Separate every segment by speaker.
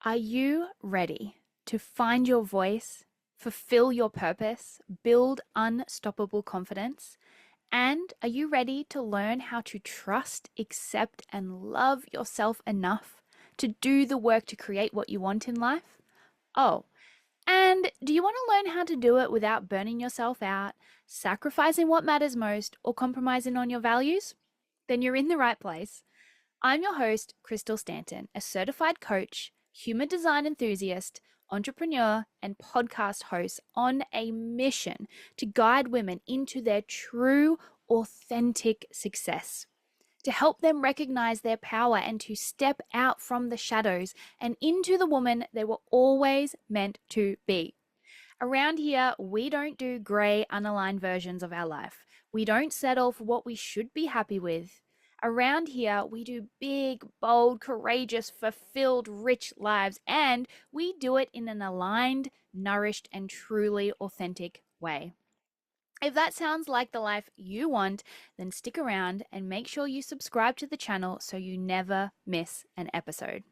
Speaker 1: Are you ready to find your voice, fulfill your purpose, build unstoppable confidence? And are you ready to learn how to trust, accept, and love yourself enough to do the work to create what you want in life? Oh, and do you want to learn how to do it without burning yourself out, sacrificing what matters most, or compromising on your values? Then you're in the right place. I'm your host, Crystal Stanton, a certified coach, human design enthusiast, entrepreneur, and podcast host on a mission to guide women into their true, authentic success, to help them recognize their power and to step out from the shadows and into the woman they were always meant to be. Around here, we don't do grey, unaligned versions of our life. We don't settle for what we should be happy with. Around here, we do big, bold, courageous, fulfilled, rich lives, and we do it in an aligned, nourished, and truly authentic way. If that sounds like the life you want, then stick around and make sure you subscribe to the channel so you never miss an episode.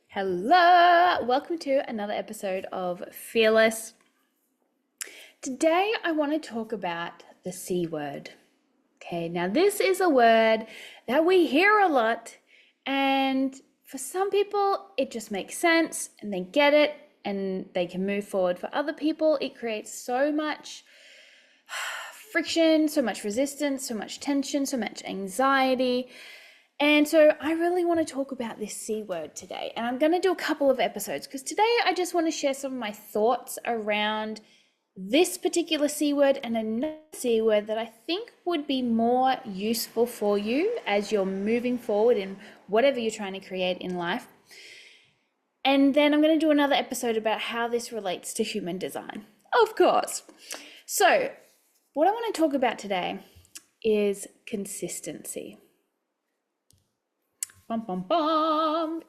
Speaker 1: Hello, welcome to another episode of Fearless. Today, I want to talk about the C word. Okay, now this is a word that we hear a lot, and for some people, it just makes sense and they get it and they can move forward. For other people, it creates so much friction, so much resistance, so much tension, so much anxiety. And so I really want to talk about this C word today. And I'm going to do a couple of episodes because today I just want to share some of my thoughts around this particular C word and another C word that I think would be more useful for you as you're moving forward in whatever you're trying to create in life. And then I'm going to do another episode about how this relates to human design, of course. So what I want to talk about today is consistency.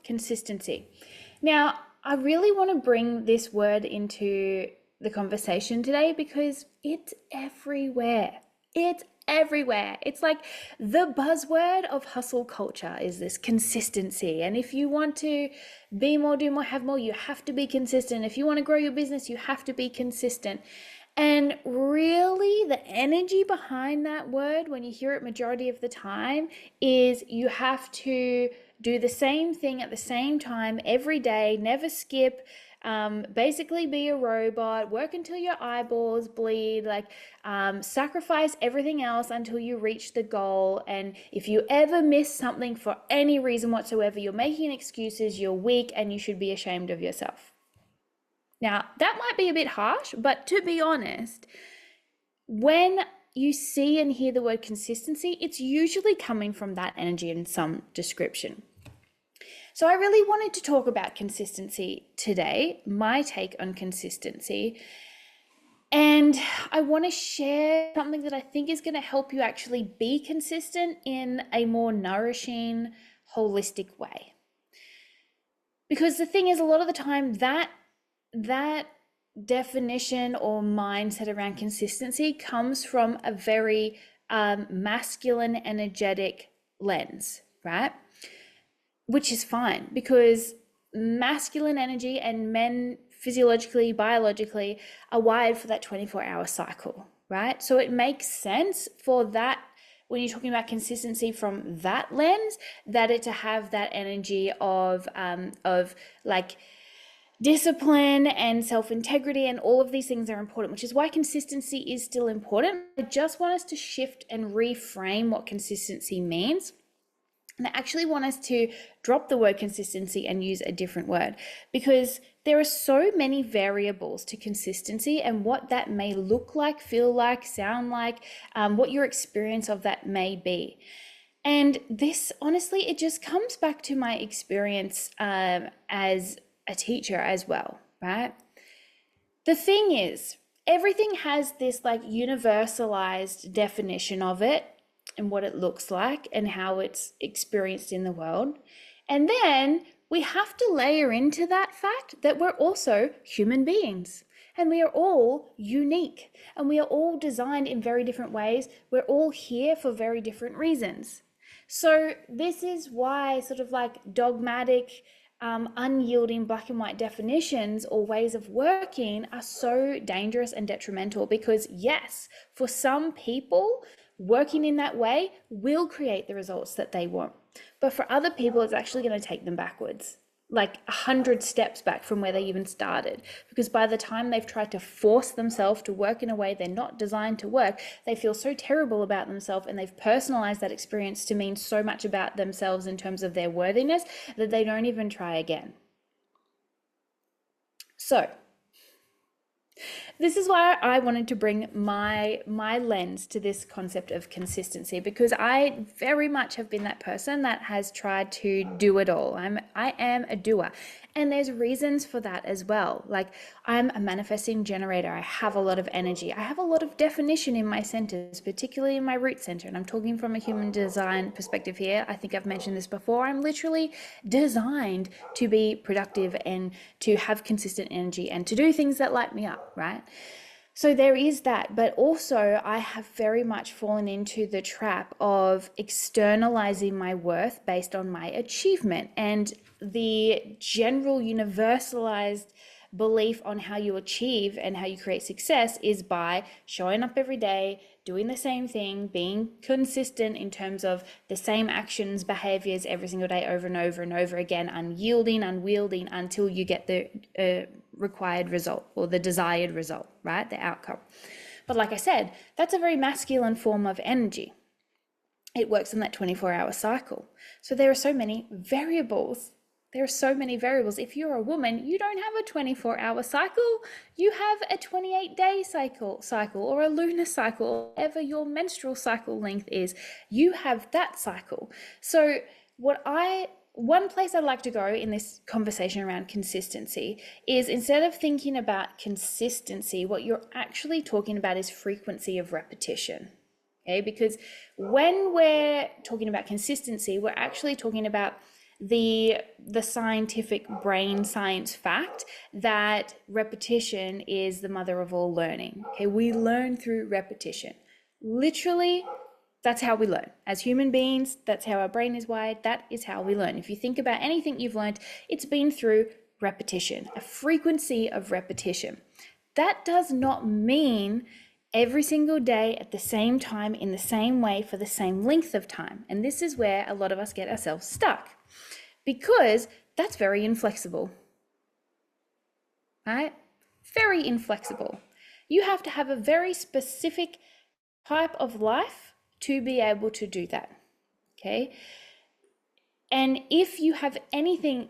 Speaker 1: Consistency. Now, I really want to bring this word into the conversation today because it's everywhere. It's everywhere. It's like the buzzword of hustle culture is this consistency. And if you want to be more, do more, have more, you have to be consistent. If you want to grow your business, you have to be consistent. And really the energy behind that word when you hear it majority of the time is you have to do the same thing at the same time every day, never skip, basically be a robot, work until your eyeballs bleed, sacrifice everything else until you reach the goal. And if you ever miss something for any reason whatsoever, you're making excuses, you're weak, and you should be ashamed of yourself. Now, that might be a bit harsh, but to be honest, when you see and hear the word consistency, it's usually coming from that energy in some description. So I really wanted to talk about consistency today, my take on consistency. And I want to share something that I think is going to help you actually be consistent in a more nourishing, holistic way. Because the thing is, a lot of the time that definition or mindset around consistency comes from a very masculine, energetic lens, right? Which is fine because masculine energy and men physiologically, biologically are wired for that 24-hour cycle, right? So it makes sense for that when you're talking about consistency from that lens, that it to have that energy of discipline and self-integrity, and all of these things are important, which is why consistency is still important. I just want us to shift and reframe what consistency means. And I actually want us to drop the word consistency and use a different word because there are so many variables to consistency and what that may look like, feel like, sound like, what your experience of that may be. And this, honestly, it just comes back to my experience as a teacher as well, right? The thing is, everything has this universalized definition of it and what it looks like and how it's experienced in the world. And then we have to layer into that fact that we're also human beings and we are all unique and we are all designed in very different ways. We're all here for very different reasons. So this is why sort of dogmatic unyielding black and white definitions or ways of working are so dangerous and detrimental, because yes, for some people, working in that way will create the results that they want. But for other people, it's actually going to take them backwards, like 100 steps back from where they even started. Because by the time they've tried to force themselves to work in a way they're not designed to work, they feel so terrible about themselves, and they've personalized that experience to mean so much about themselves in terms of their worthiness that they don't even try again. So this is why I wanted to bring my lens to this concept of consistency, because I very much have been that person that has tried to do it all. I am a doer, and there's reasons for that as well. Like, I'm a manifesting generator. I have a lot of energy. I have a lot of definition in my centers, particularly in my root center. And I'm talking from a human design perspective here. I think I've mentioned this before. I'm literally designed to be productive and to have consistent energy and to do things that light me up, right? So there is that, but also I have very much fallen into the trap of externalizing my worth based on my achievement, and the general universalized belief on how you achieve and how you create success is by showing up every day, doing the same thing, being consistent in terms of the same actions, behaviors every single day, over and over and over again, unyielding, unwielding, until you get the required result or the desired result, right? The outcome. But like I said, that's a very masculine form of energy. It works on that 24-hour cycle. So there are so many variables. If you're a woman, you don't have a 24-hour cycle. You have a 28-day cycle, or a lunar cycle, whatever your menstrual cycle length is. You have that cycle. So one place I'd like to go in this conversation around consistency is, instead of thinking about consistency, what you're actually talking about is frequency of repetition. Okay, because when we're talking about consistency, we're actually talking about the scientific brain science fact that repetition is the mother of all learning. Okay, we learn through repetition. Literally, that's how we learn. As human beings, that's how our brain is wired. That is how we learn. If you think about anything you've learned, it's been through repetition, a frequency of repetition. That does not mean every single day at the same time, in the same way, for the same length of time. And this is where a lot of us get ourselves stuck, because that's very inflexible, right? Very inflexible. You have to have a very specific type of life to be able to do that, okay? And if you have anything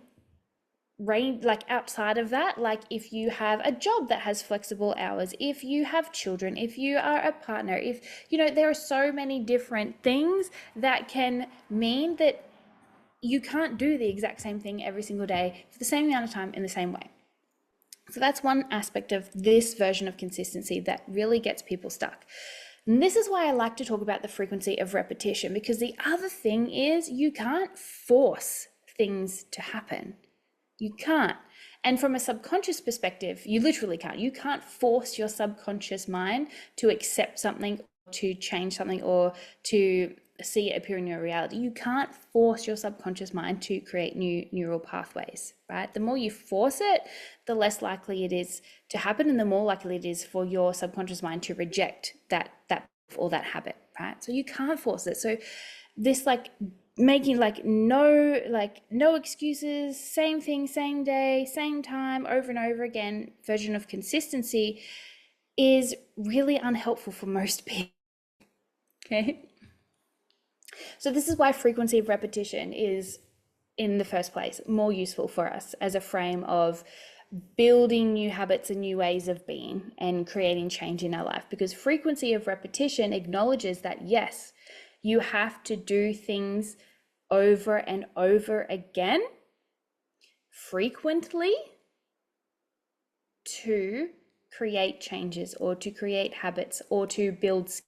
Speaker 1: like outside of that, like if you have a job that has flexible hours, if you have children, if you are a partner, if, there are so many different things that can mean that you can't do the exact same thing every single day for the same amount of time in the same way. So that's one aspect of this version of consistency that really gets people stuck. And this is why I like to talk about the frequency of repetition, because the other thing is, you can't force things to happen. You can't. And from a subconscious perspective, you literally can't. You can't force your subconscious mind to accept something, to change something, or to see it appear in your reality. You can't force your subconscious mind to create new neural pathways, right? The more you force it, the less likely it is to happen, and the more likely it is for your subconscious mind to reject that or that habit, right? So you can't force it. So this making no excuses, same thing, same day, same time, over and over again version of consistency is really unhelpful for most people. Okay. So this is why frequency of repetition is, in the first place, more useful for us as a frame of building new habits and new ways of being and creating change in our life. Because frequency of repetition acknowledges that, yes, you have to do things over and over again, frequently, to create changes or to create habits or to build skills.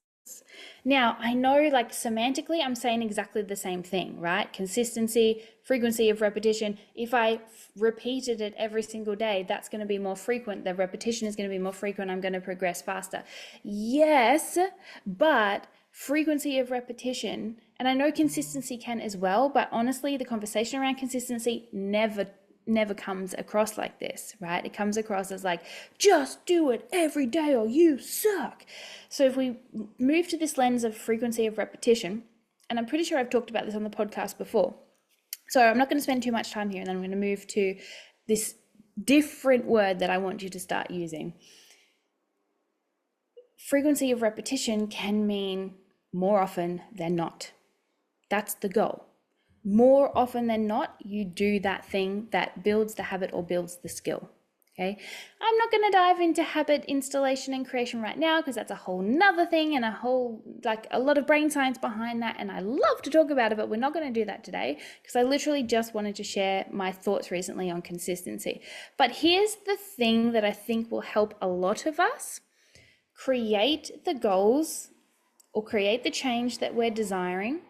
Speaker 1: Now, I know semantically I'm saying exactly the same thing, right? Consistency, frequency of repetition. If I repeated it every single day, that's going to be more frequent. The repetition is going to be more frequent. I'm going to progress faster. Yes, but frequency of repetition, and I know consistency can as well, but honestly, the conversation around consistency never never comes across like this, right? It comes across as like, just do it every day or you suck. So if we move to this lens of frequency of repetition, and I'm pretty sure I've talked about this on the podcast before, so I'm not going to spend too much time here, and then I'm going to move to this different word that I want you to start using. Frequency of repetition can mean more often than not. That's the goal. More often than not, you do that thing that builds the habit or builds the skill. Okay, I'm not going to dive into habit installation and creation right now because that's a whole nother thing and a lot of brain science behind that, and I love to talk about it, but we're not going to do that today because I literally just wanted to share my thoughts recently on consistency. But here's the thing that I think will help a lot of us create the goals or create the change that we're desiring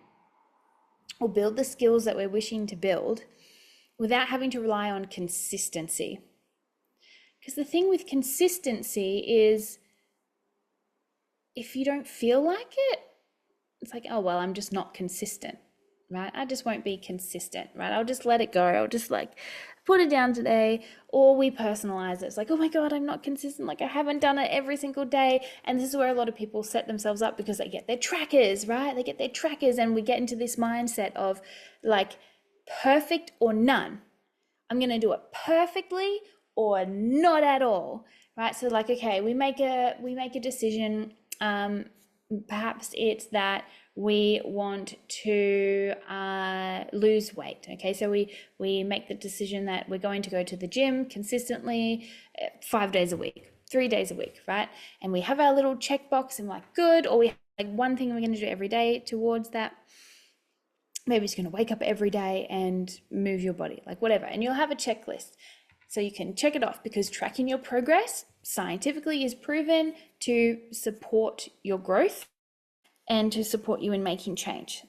Speaker 1: or build the skills that we're wishing to build without having to rely on consistency. Because the thing with consistency is if you don't feel like it, it's like, oh, well, I'm just not consistent, right? I just won't be consistent, right? I'll just let it go. I'll just like put it down today, or we personalize it. It's like, oh my God, I'm not consistent. Like I haven't done it every single day. And this is where a lot of people set themselves up because they get their trackers, right? They get their trackers and we get into this mindset of like perfect or none. I'm going to do it perfectly or not at all, right? So like, okay, we make a decision. Perhaps it's that we want to lose weight. Okay, so we make the decision that we're going to go to the gym consistently 5 days a week, 3 days a week, right? And we have our little checkbox and like good, or we have like one thing we're going to do every day towards that. Maybe it's going to wake up every day and move your body, like whatever. And you'll have a checklist. So you can check it off because tracking your progress scientifically is proven to support your growth and to support you in making change.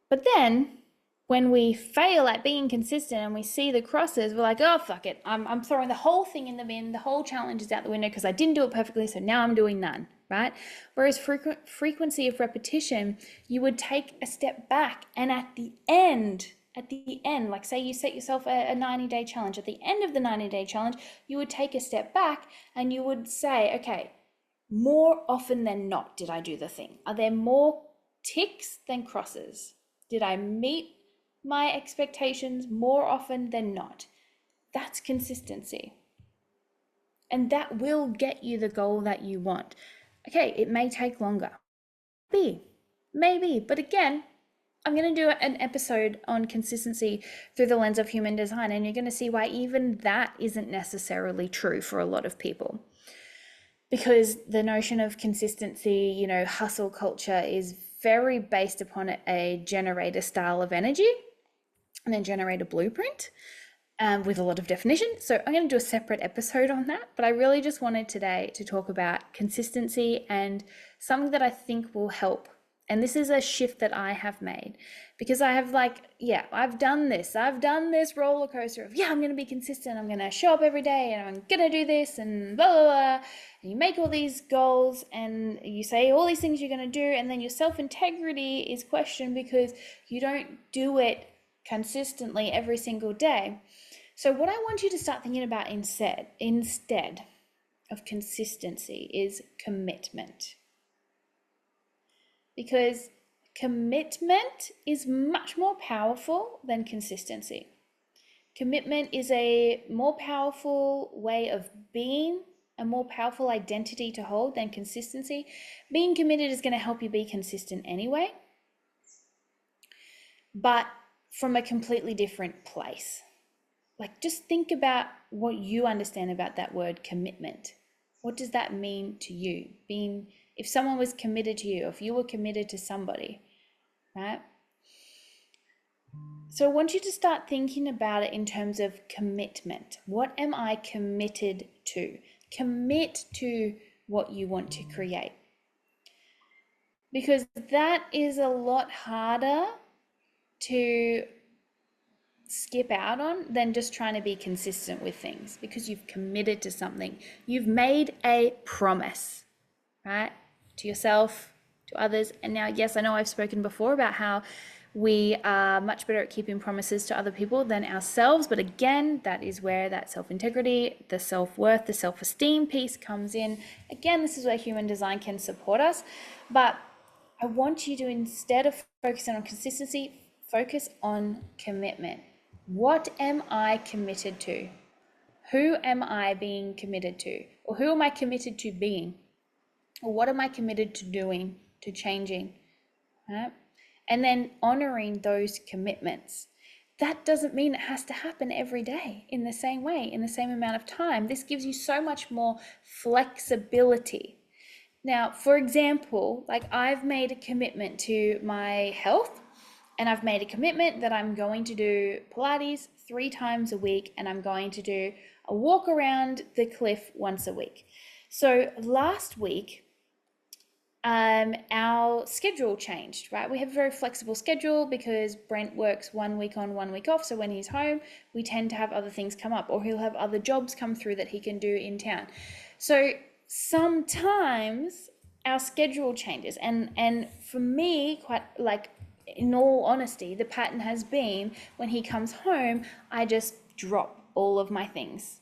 Speaker 1: But then when we fail at being consistent and we see the crosses, we're like, oh, fuck it. I'm throwing the whole thing in the bin. The whole challenge is out the window because I didn't do it perfectly. So now I'm doing none, right? Whereas frequency of repetition, you would take a step back and at the end, like say you set yourself a 90-day challenge. At the end of the 90-day challenge, you would take a step back and you would say, okay, more often than not, did I do the thing? Are there more ticks than crosses? Did I meet my expectations more often than not? That's consistency. And that will get you the goal that you want. Okay, it may take longer. Maybe, but again, I'm going to do an episode on consistency through the lens of human design, and you're going to see why even that isn't necessarily true for a lot of people. Because the notion of consistency, hustle culture is very based upon a generator style of energy and then generator blueprint with a lot of definition. So I'm going to do a separate episode on that, but I really just wanted today to talk about consistency and something that I think will help. And this is a shift that I have made because I have I've done this roller coaster of, I'm going to be consistent. I'm going to show up every day and I'm going to do this and blah, blah, blah. And you make all these goals and you say all these things you're going to do. And then your self-integrity is questioned because you don't do it consistently every single day. So what I want you to start thinking about instead of consistency is commitment. Because commitment is much more powerful than consistency. Commitment is a more powerful way of being, a more powerful identity to hold than consistency. Being committed is going to help you be consistent anyway, but from a completely different place. Like, just think about what you understand about that word commitment. What does that mean to you? If someone was committed to you, if you were committed to somebody, right? So I want you to start thinking about it in terms of commitment. What am I committed to? Commit to what you want to create. Because that is a lot harder to skip out on than just trying to be consistent with things, because you've committed to something. You've made a promise, right? To yourself, to others. And now, yes, I know I've spoken before about how We are much better at keeping promises to other people than ourselves. But again, that is where that self-integrity, the self-worth, the self-esteem piece comes in. Again, this is where human design can support us. But I want you to, instead of focusing on consistency, focus on commitment. What am I committed to? Who am I being committed to? Or who am I committed to being? Or what am I committed to doing, to changing? Right? And then honoring those commitments. That doesn't mean it has to happen every day in the same way, in the same amount of time. This gives you so much more flexibility. Now, for example, like I've made a commitment to my health, and I've made a commitment that I'm going to do Pilates 3 times a week, and I'm going to do a walk around the cliff once a week. So last week, our schedule changed, right? We have a very flexible schedule because Brent works 1 week on, 1 week off. So when he's home, we tend to have other things come up, or he'll have other jobs come through that he can do in town. So sometimes our schedule changes, and for me, quite like, in all honesty, the pattern has been when he comes home, I just drop all of my things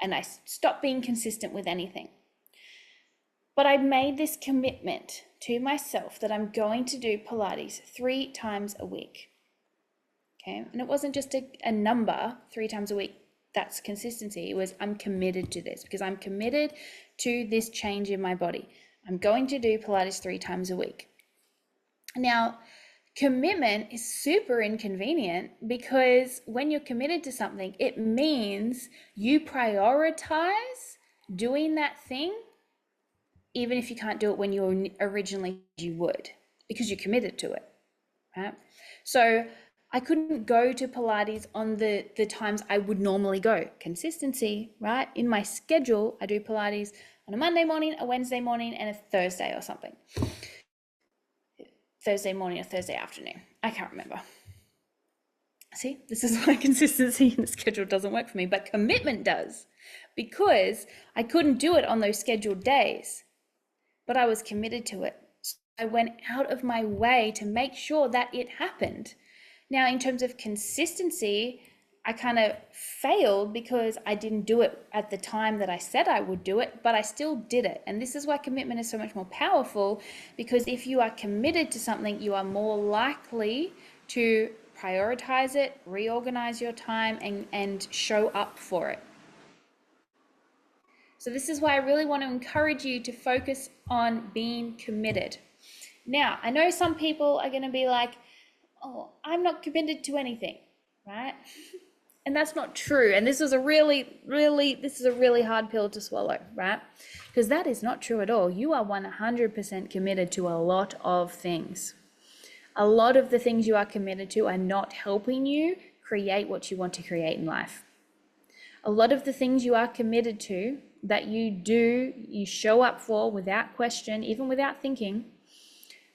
Speaker 1: and I stop being consistent with anything. But I made this commitment to myself that I'm going to do Pilates 3 times a week. Okay. And it wasn't just a number, 3 times a week. That's consistency. It was, I'm committed to this because I'm committed to this change in my body. I'm going to do Pilates 3 times a week. Now, commitment is super inconvenient because when you're committed to something, it means you prioritize doing that thing, even if you can't do it when you originally you would, because you're committed to it, right? So I couldn't go to Pilates on the times I would normally go. Consistency, right? In my schedule, I do Pilates on a Monday morning, a Wednesday morning, and a Thursday or something. Thursday morning or Thursday afternoon. I can't remember. See, this is why consistency in the schedule doesn't work for me, but commitment does, because I couldn't do it on those scheduled days, but I was committed to it. So I went out of my way to make sure that it happened. Now, in terms of consistency, I kind of failed because I didn't do it at the time that I said I would do it, but I still did it. And this is why commitment is so much more powerful, because if you are committed to something, you are more likely to prioritize it, reorganize your time, and show up for it. So this is why I really want to encourage you to focus on being committed. Now, I know some people are going to be like, oh, I'm not committed to anything, right? And that's not true. And this is a really hard pill to swallow, right? Because that is not true at all. You are 100% committed to a lot of things. A lot of the things you are committed to are not helping you create what you want to create in life. A lot of the things you are committed to that you do, you show up for without question, even without thinking,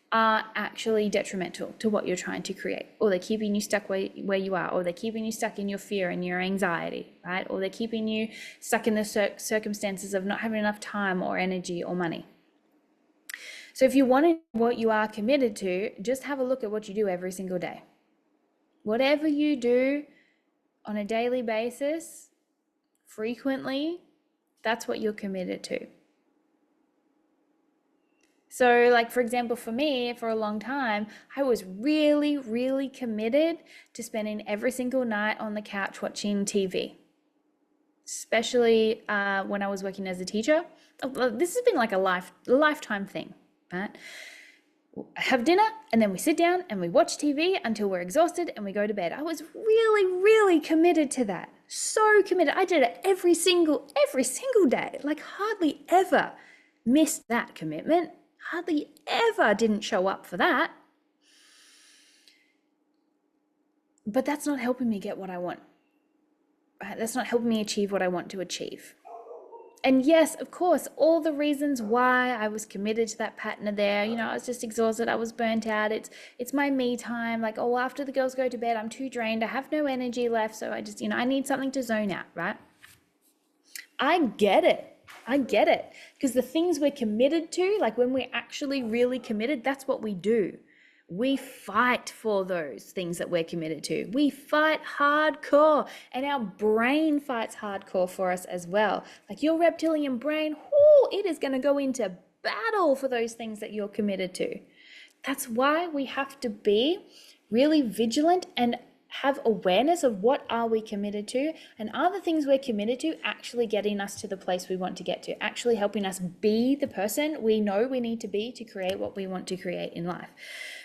Speaker 1: are actually detrimental to what you're trying to create, or they're keeping you stuck where you are, or they're keeping you stuck in your fear and your anxiety, right? Or they're keeping you stuck in the circumstances of not having enough time or energy or money. So if you want to know what you are committed to, just have a look at what you do every single day. Whatever you do on a daily basis, frequently, that's what you're committed to. So like, for example, for me, for a long time, I was really committed to spending every single night on the couch watching TV, especially when I was working as a teacher. This has been like a lifetime thing, right? Have dinner, and then we sit down and we watch TV until we're exhausted and we go to bed. I was really committed to that. So committed. I did it every single day, like hardly ever missed that commitment. Hardly ever didn't show up for that. But that's not helping me get what I want. That's not helping me achieve what I want to achieve. And yes, of course, all the reasons why I was committed to that pattern are there. You know, I was just exhausted. I was burnt out. It's my me time. Like, oh, after the girls go to bed, I'm too drained. I have no energy left. So I just, I need something to zone out, right? I get it. Because the things we're committed to, like when we're actually really committed, that's what we do. We fight for those things that we're committed to. We fight hardcore, and our brain fights hardcore for us as well. Like your reptilian brain, it is going to go into battle for those things that you're committed to. That's why we have to be really vigilant and have awareness of what are we committed to, and are the things we're committed to actually getting us to the place we want to get to, actually helping us be the person we know we need to be to create what we want to create in life.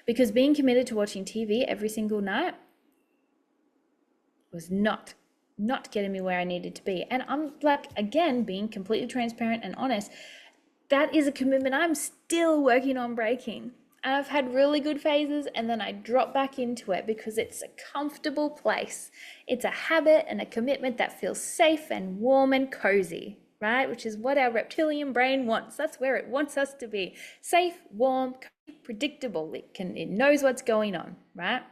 Speaker 1: Because being committed to watching TV every single night was not getting me where I needed to be. And I'm like, again, being completely transparent and honest, that is a commitment I'm still working on breaking. And I've had really good phases, and then I drop back into it because it's a comfortable place. It's a habit and a commitment that feels safe and warm and cozy, right? Which is what our reptilian brain wants. That's where it wants us to be. Safe, warm, predictable. It knows what's going on, right?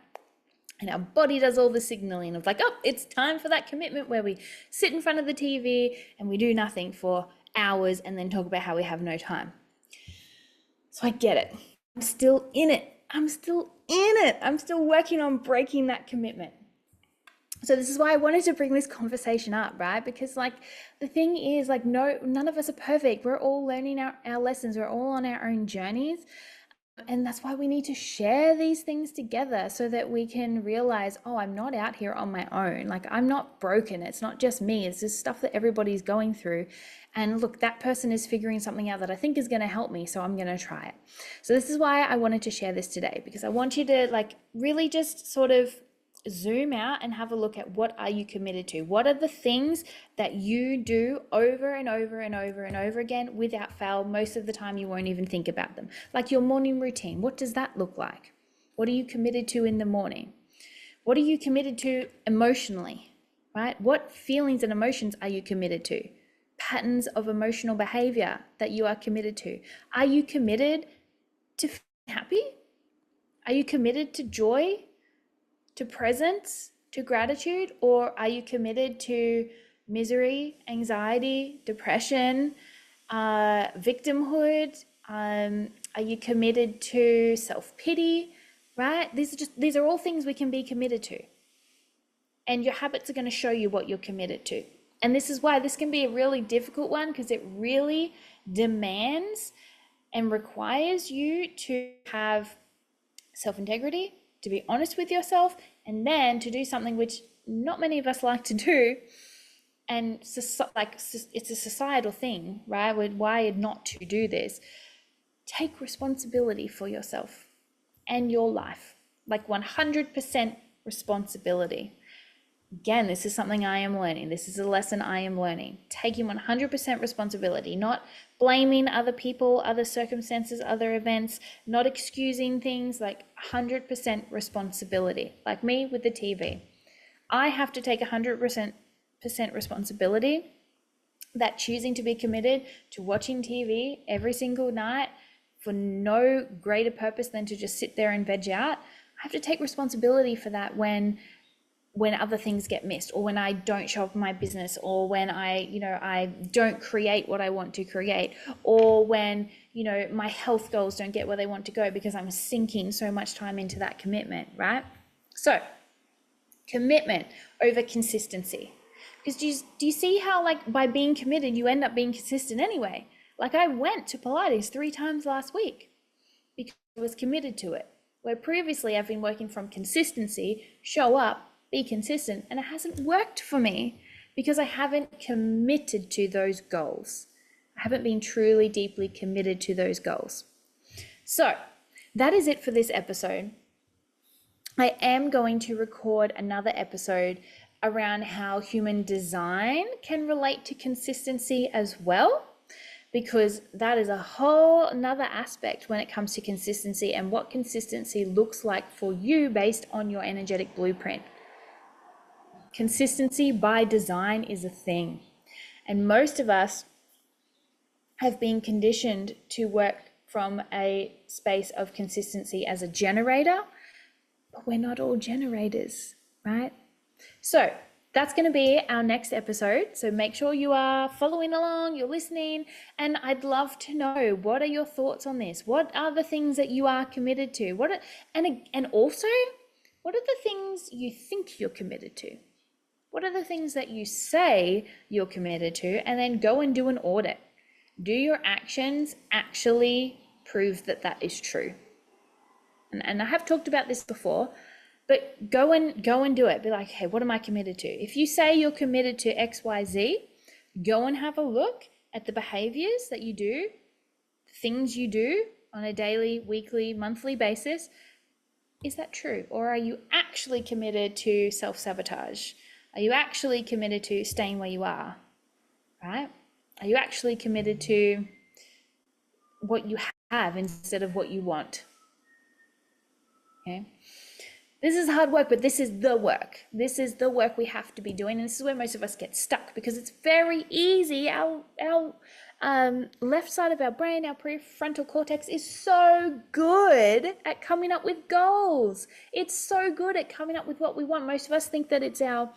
Speaker 1: And our body does all the signaling of like, oh, it's time for that commitment, where we sit in front of the TV and we do nothing for hours and then talk about how we have no time. So I get it. I'm still in it. I'm still working on breaking that commitment. So this is why I wanted to bring this conversation up, right? Because like the thing is, like, none of us are perfect. We're all learning our lessons. We're all on our own journeys. And that's why we need to share these things together, so that we can realize, oh, I'm not out here on my own. Like, I'm not broken. It's not just me. It's this stuff that everybody's going through. And look, that person is figuring something out that I think is going to help me. So I'm going to try it. So this is why I wanted to share this today, because I want you to like really just sort of zoom out and have a look at what are you committed to? What are the things that you do over and over and over and over again without fail? Most of the time you won't even think about them. Like your morning routine, what does that look like? What are you committed to in the morning? What are you committed to emotionally, right? What feelings and emotions are you committed to? Patterns of emotional behavior that you are committed to. Are you committed to feeling happy? Are you committed to joy, to presence, to gratitude? Or are you committed to misery, anxiety, depression, victimhood? Are you committed to self-pity, right? These are all things we can be committed to. And your habits are going to show you what you're committed to. And this is why this can be a really difficult one, because it really demands and requires you to have self-integrity, to be honest with yourself, and then to do something which not many of us like to do. And like, it's a societal thing, right? We're wired not to do this. Take responsibility for yourself and your life, like 100% responsibility. Again, this is something I am learning. This is a lesson I am learning. Taking 100% responsibility, not blaming other people, other circumstances, other events, not excusing things, like 100% responsibility. Like me with the TV. I have to take 100% responsibility, that choosing to be committed to watching TV every single night for no greater purpose than to just sit there and veg out. I have to take responsibility for that when other things get missed, or when I don't show up in my business, or when I don't create what I want to create, or when, my health goals don't get where they want to go because I'm sinking so much time into that commitment, right? So commitment over consistency. Because do you see how, like, by being committed, you end up being consistent anyway? Like, I went to Pilates 3 times last week because I was committed to it. Where previously I've been working from consistency, show up, be consistent, and it hasn't worked for me because I haven't committed to those goals. I haven't been truly, deeply committed to those goals. So that is it for this episode. I am going to record another episode around how human design can relate to consistency as well, because that is a whole another aspect when it comes to consistency and what consistency looks like for you based on your energetic blueprint. Consistency by design is a thing, and most of us have been conditioned to work from a space of consistency as a generator, but we're not all generators, right? So That's going to be our next episode. So make sure you are following along, you're listening, and I'd love to know, what are your thoughts on this? What are the things that you are committed to? And also, what are the things you think you're committed to? What are the things that you say you're committed to? And then go and do an audit. Do your actions actually prove that that is true? And I have talked about this before, but go and do it. Be like, hey, what am I committed to? If you say you're committed to XYZ, go and have a look at the behaviors that you do, things you do on a daily, weekly, monthly basis. Is that true? Or are you actually committed to self-sabotage? Are you actually committed to staying where you are? Right? Are you actually committed to what you have instead of what you want? Okay. This is hard work, but this is the work. This is the work we have to be doing. And this is where most of us get stuck, because it's very easy. Our left side of our brain, our prefrontal cortex, is so good at coming up with goals. It's so good at coming up with what we want. Most of us think that it's our,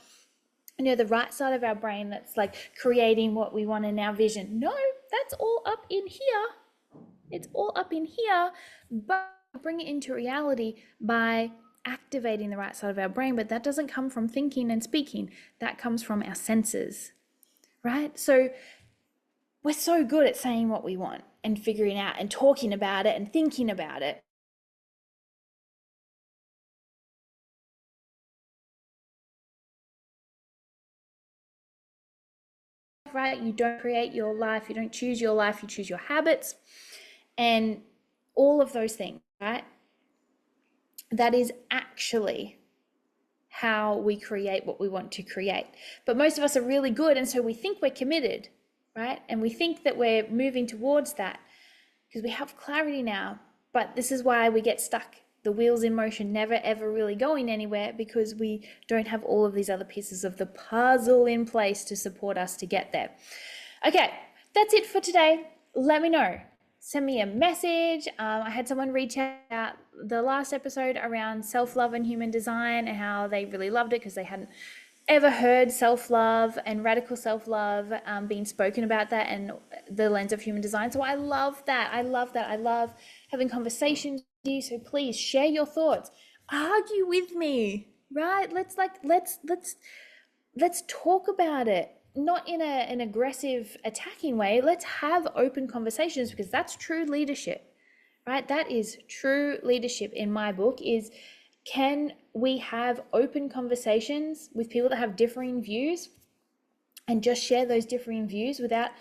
Speaker 1: the right side of our brain that's like creating what we want in our vision. No, that's all up in here. It's all up in here, but bring it into reality by activating the right side of our brain. But that doesn't come from thinking and speaking. That comes from our senses, right? So we're so good at saying what we want and figuring out and talking about it and thinking about it. Right? You don't create your life. You don't choose your life. You choose your habits and all of those things, right? That is actually how we create what we want to create. But most of us are really good, and so we think we're committed, right? And we think that we're moving towards that because we have clarity now. But this is why we get stuck, the wheels in motion, never ever really going anywhere, because we don't have all of these other pieces of the puzzle in place to support us to get there. Okay, that's it for today. Let me know. Send me a message. I had someone reach out the last episode around self-love and human design and how they really loved it because they hadn't ever heard self-love and radical self-love being spoken about that and the lens of human design. So I love that. I love having conversations with you. So please share your thoughts. Argue with me, right? Let's talk about it. Not in an aggressive, attacking way. Let's have open conversations, because that's true leadership, right? That is true leadership in my book. Is, can we have open conversations with people that have differing views and just share those differing views without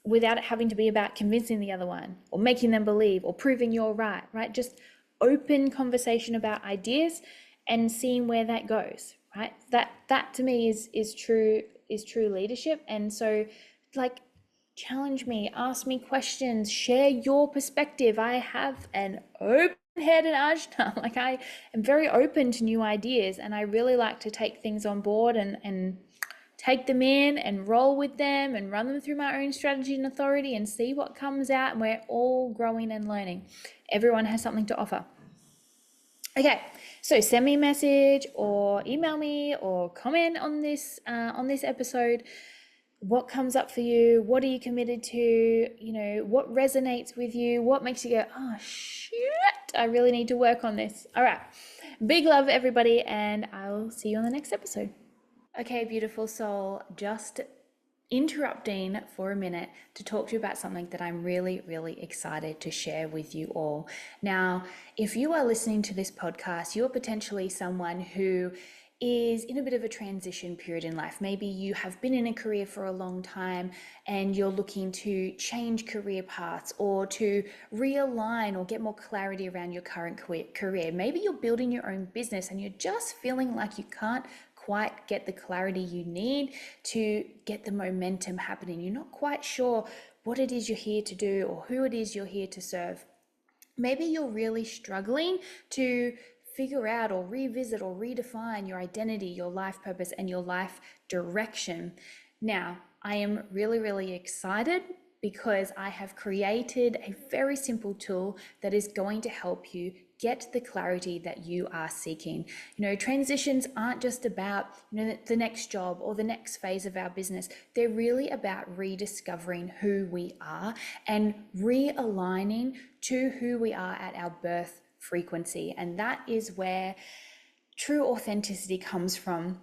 Speaker 1: it having to be about convincing the other one or making them believe or proving you're right? Just open conversation about ideas and seeing where that goes, right? That to me is true leadership. And so, like, challenge me, ask me questions, share your perspective. I have an open head and ajna. Like, I am very open to new ideas, and I really like to take things on board and take them in and roll with them and run them through my own strategy and authority and see what comes out. And we're all growing and learning. Everyone has something to offer. Okay, so send me a message or email me or comment on this episode. What comes up for you? What are you committed to? What resonates with you? What makes you go, oh shit, I really need to work on this. All right, big love everybody, and I'll see you on the next episode. Okay, beautiful soul, just interrupting for a minute to talk to you about something that I'm really, really excited to share with you all. Now, if you are listening to this podcast, you're potentially someone who is in a bit of a transition period in life. Maybe you have been in a career for a long time and you're looking to change career paths or to realign or get more clarity around your current career. Maybe you're building your own business and you're just feeling like you can't quite get the clarity you need to get the momentum happening. You're not quite sure what it is you're here to do or who it is you're here to serve. Maybe you're really struggling to figure out or revisit or redefine your identity, your life purpose, and your life direction. Now, I am really, really excited because I have created a very simple tool that is going to help you get the clarity that you are seeking. Transitions aren't just about, the next job or the next phase of our business. They're really about rediscovering who we are and realigning to who we are at our birth frequency. And that is where true authenticity comes from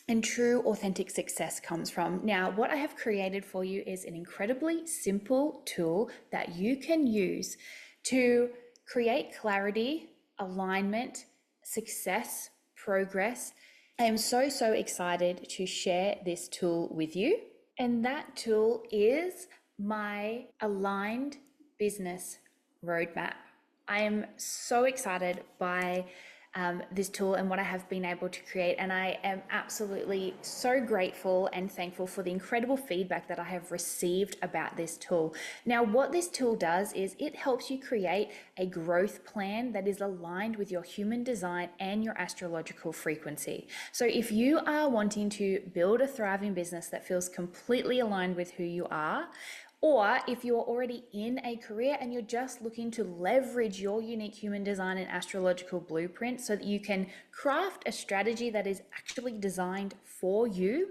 Speaker 1: and true authentic success comes from. Now, what I have created for you is an incredibly simple tool that you can use to create clarity, alignment, success, progress. I am so excited to share this tool with you. And that tool is my aligned business roadmap. I am so excited by this tool and what I have been able to create. And I am absolutely so grateful and thankful for the incredible feedback that I have received about this tool. Now, what this tool does is it helps you create a growth plan that is aligned with your human design and your astrological frequency. So if you are wanting to build a thriving business that feels completely aligned with who you are, or if you're already in a career and you're just looking to leverage your unique human design and astrological blueprint so that you can craft a strategy that is actually designed for you,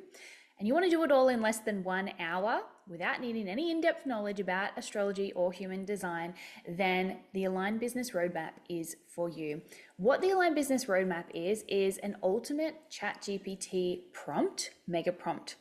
Speaker 1: and you want to do it all in less than 1 hour without needing any in-depth knowledge about astrology or human design, then the Aligned Business Roadmap is for you. What the Aligned Business Roadmap is an ultimate ChatGPT prompt, mega prompt,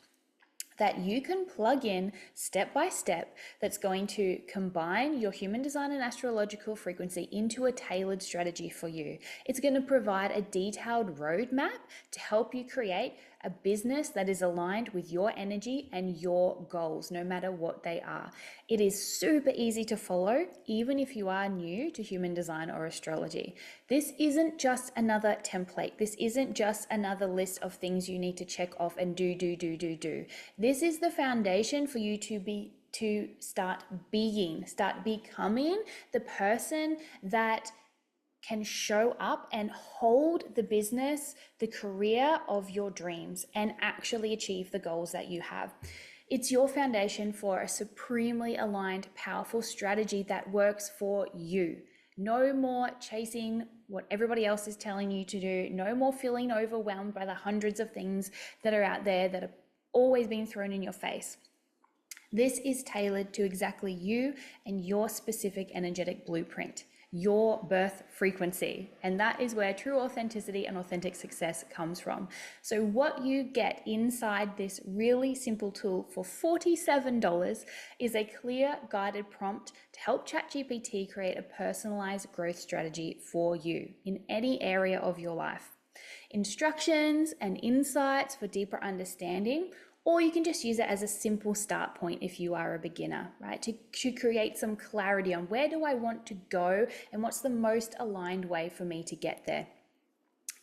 Speaker 1: that you can plug in step by step that's going to combine your human design and astrological frequency into a tailored strategy for you. It's going to provide a detailed roadmap to help you create a business that is aligned with your energy and your goals, no matter what they are. It is super easy to follow, even if you are new to human design or astrology. This isn't just another template. This isn't just another list of things you need to check off and do. This is the foundation for you to start becoming the person that can show up and hold the business, the career of your dreams, and actually achieve the goals that you have. It's your foundation for a supremely aligned, powerful strategy that works for you. No more chasing what everybody else is telling you to do. No more feeling overwhelmed by the hundreds of things that are out there that are always being thrown in your face. This is tailored to exactly you and your specific energetic blueprint, your birth frequency. And that is where true authenticity and authentic success comes from. So what you get inside this really simple tool for $47 is a clear guided prompt to help ChatGPT create a personalized growth strategy for you in any area of your life. Instructions and insights for deeper understanding, or you can just use it as a simple start point if you are a beginner, right? To create some clarity on where do I want to go and what's the most aligned way for me to get there.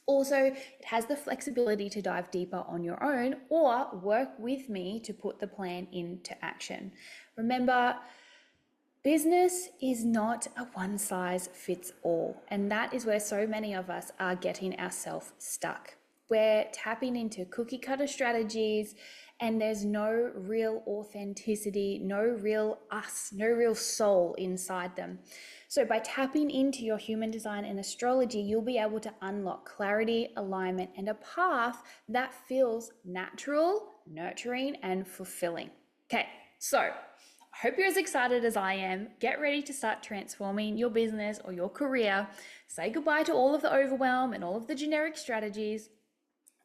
Speaker 1: Also, it has the flexibility to dive deeper on your own or work with me to put the plan into action. Remember, business is not a one size fits all, and that is where so many of us are getting ourselves stuck. We're tapping into cookie cutter strategies, and there's no real authenticity, no real us, no real soul inside them. So by tapping into your human design and astrology, you'll be able to unlock clarity, alignment, and a path that feels natural, nurturing, and fulfilling. Okay, so I hope you're as excited as I am. Get ready to start transforming your business or your career. Say goodbye to all of the overwhelm and all of the generic strategies.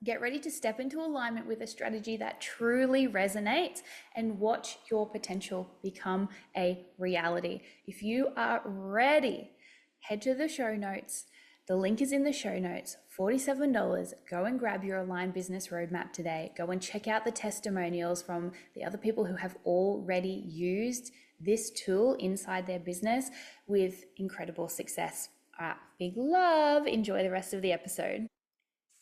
Speaker 1: Get ready to step into alignment with a strategy that truly resonates and watch your potential become a reality. If you are ready, head to the show notes. The link is in the show notes. $47. Go and grab your Aligned Business Roadmap today. Go and check out the testimonials from the other people who have already used this tool inside their business with incredible success. All right, big love. Enjoy the rest of the episode.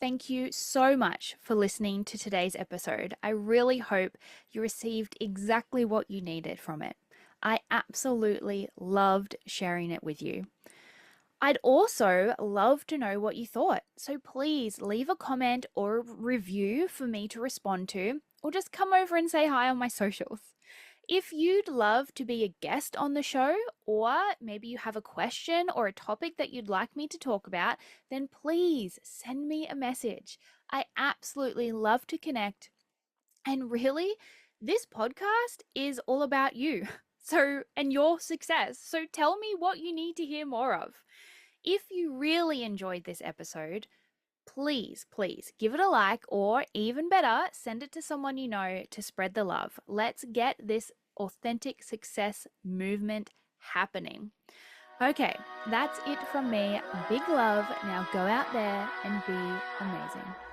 Speaker 1: Thank you so much for listening to today's episode. I really hope you received exactly what you needed from it. I absolutely loved sharing it with you. I'd also love to know what you thought. So please leave a comment or a review for me to respond to, or just come over and say hi on my socials. If you'd love to be a guest on the show, or maybe you have a question or a topic that you'd like me to talk about, then please send me a message. I absolutely love to connect. And really, this podcast is all about you. So, and your success. So tell me what you need to hear more of. If you really enjoyed this episode, please give it a like, or even better, send it to someone you know to spread the love. Let's get this authentic success movement happening. Okay, that's it from me. Big love. Now go out there and be amazing.